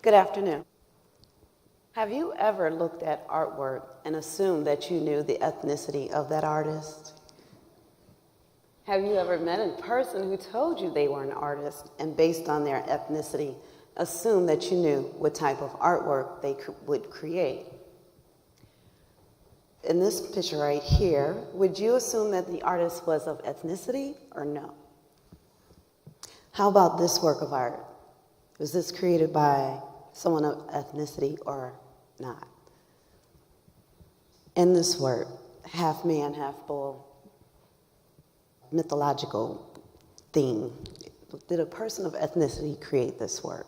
Good afternoon. Have you ever looked at artwork and assumed that you knew the ethnicity of that artist? Have you ever met a person who told you they were an artist and based on their ethnicity, assumed that you knew what type of artwork they would create? In this picture right here, would you assume that the artist was of ethnicity or no? How about this work of art? Was this created by someone of ethnicity or not? In this work, half man, half bull, mythological theme, did a person of ethnicity create this work?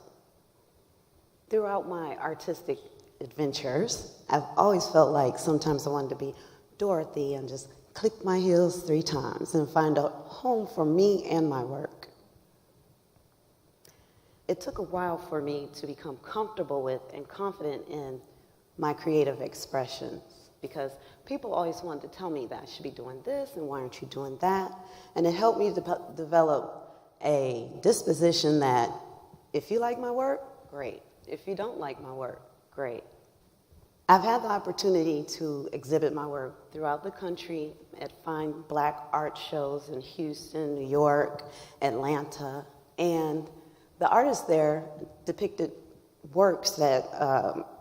Throughout my artistic adventures, I've always felt like sometimes I wanted to be Dorothy and just click my heels 3 times and find a home for me and my work. It took a while for me to become comfortable with and confident in my creative expressions because people always wanted to tell me that I should be doing this and why aren't you doing that? And it helped me to develop a disposition that if you like my work, great. If you don't like my work, great. I've had the opportunity to exhibit my work throughout the country at fine black art shows in Houston, New York, Atlanta, and the artists there depicted works that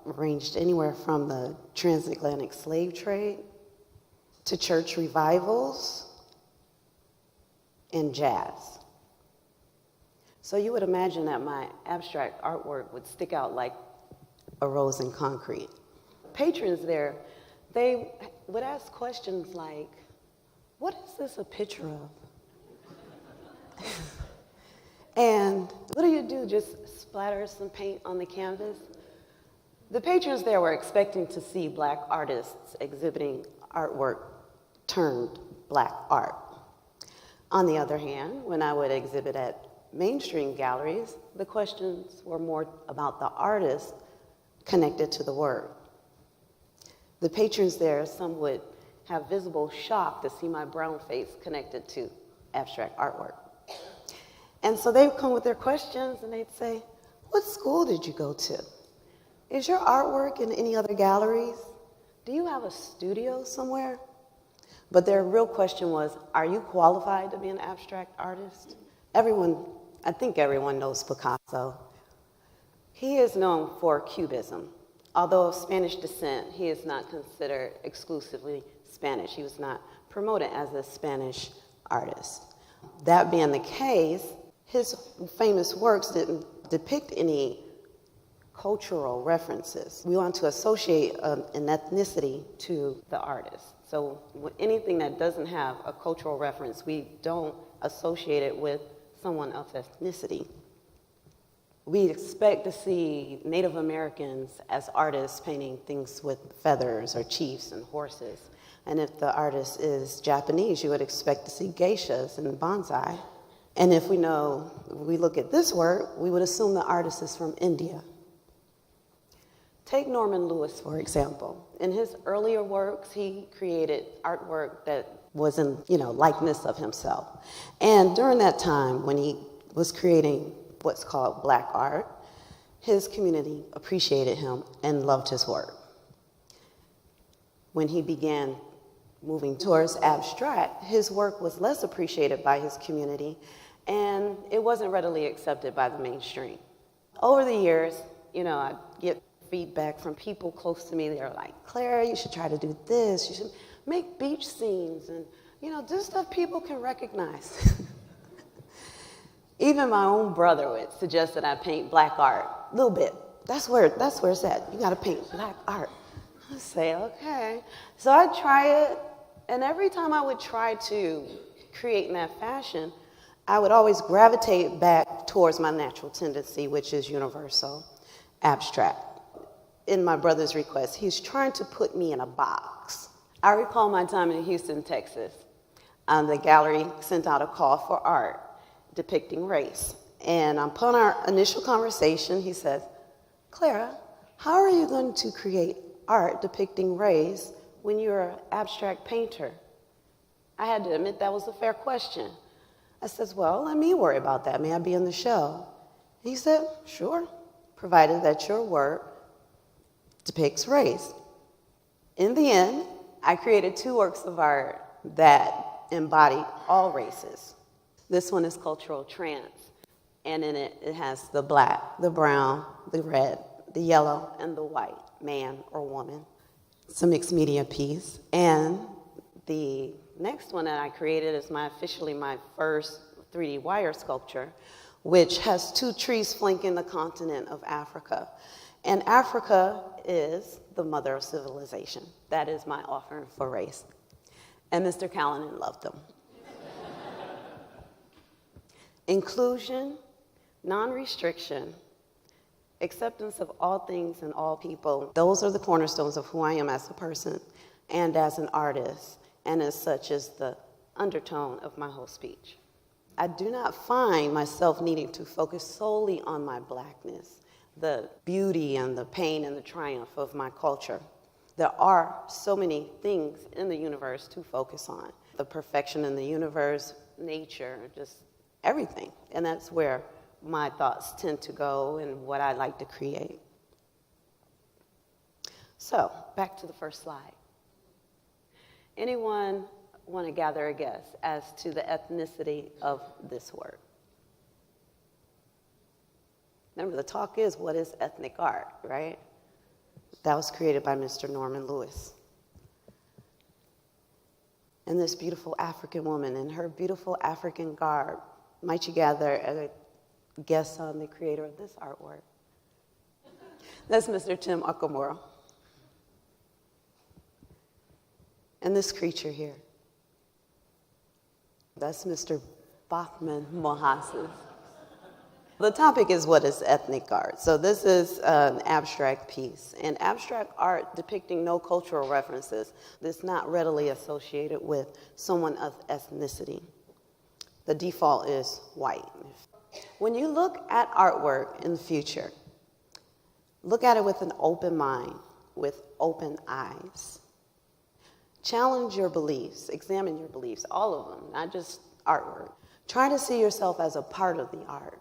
ranged anywhere from the transatlantic slave trade to church revivals and jazz. So you would imagine that my abstract artwork would stick out like a rose in concrete. Patrons there, they would ask questions like, what is this a picture of? And what do? Just splatter some paint on the canvas? The patrons there were expecting to see black artists exhibiting artwork turned black art. On the other hand, when I would exhibit at mainstream galleries, the questions were more about the artist connected to the work. The patrons there, some would have visible shock to see my brown face connected to abstract artwork. And so they would come with their questions and they'd say, what school did you go to? Is your artwork in any other galleries? Do you have a studio somewhere? But their real question was, are you qualified to be an abstract artist? I think everyone knows Picasso. He is known for Cubism. Although of Spanish descent, he is not considered exclusively Spanish. He was not promoted as a Spanish artist. That being the case, his famous works didn't depict any cultural references. We want to associate an ethnicity to the artist. So anything that doesn't have a cultural reference, we don't associate it with someone else's ethnicity. We expect to see Native Americans as artists painting things with feathers or chiefs and horses. And if the artist is Japanese, you would expect to see geishas and bonsai. And if we look at this work, we would assume the artist is from India. Take Norman Lewis, for example. In his earlier works, he created artwork that was in, likeness of himself. And during that time, when he was creating what's called black art, his community appreciated him and loved his work. When he began moving towards abstract, his work was less appreciated by his community, and it wasn't readily accepted by the mainstream. Over the years, I get feedback from people close to me. They're like, Clara, you should try to do this. You should make beach scenes and, do stuff people can recognize. Even my own brother would suggest that I paint black art a little bit. That's where it's at. You got to paint black art. I say, okay. So I'd try it, and every time I would try to create in that fashion, I would always gravitate back towards my natural tendency, which is universal, abstract. In my brother's request, he's trying to put me in a box. I recall my time in Houston, Texas. The gallery sent out a call for art depicting race. And upon our initial conversation, he says, Clara, how are you going to create art depicting race when you're an abstract painter? I had to admit that was a fair question. I says, well, let me worry about that. May I be in the show? He said, sure, provided that your work depicts race. In the end, I created 2 works of art that embody all races. This one is cultural trance, and in it, it has the black, the brown, the red, the yellow, and the white, man or woman. It's a mixed media piece. And the next one that I created is officially my first 3D wire sculpture, which has 2 trees flanking the continent of Africa. And Africa is the mother of civilization. That is my offering for race. And Mr. Callanan loved them. Inclusion, non-restriction, acceptance of all things and all people. Those are the cornerstones of who I am as a person and as an artist, and as such is the undertone of my whole speech. I do not find myself needing to focus solely on my blackness, the beauty and the pain and the triumph of my culture. There are so many things in the universe to focus on. The perfection in the universe, nature, just everything. And that's where my thoughts tend to go and what I like to create. So, back to the first slide. Anyone want to gather a guess as to the ethnicity of this work? Remember, the talk is, what is ethnic art, right? That was created by Mr. Norman Lewis. And this beautiful African woman in her beautiful African garb, might you gather a guess on the creator of this artwork? That's Mr. Tim Okamura. And this creature here, that's Mr. Bachman Mohasses. The topic is, what is ethnic art? So this is an abstract piece. And abstract art depicting no cultural references is not readily associated with someone of ethnicity. The default is white. When you look at artwork in the future, look at it with an open mind, with open eyes. Challenge your beliefs, examine your beliefs, all of them, not just artwork. Try to see yourself as a part of the art,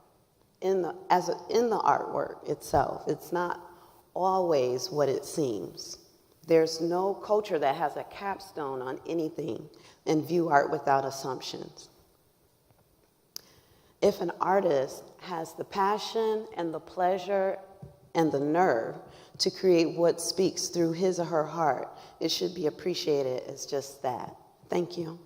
in the artwork itself. It's not always what it seems. There's no culture that has a capstone on anything and view art without assumptions. If an artist has the passion and the pleasure and the nerve to create what speaks through his or her heart, it should be appreciated as just that. Thank you.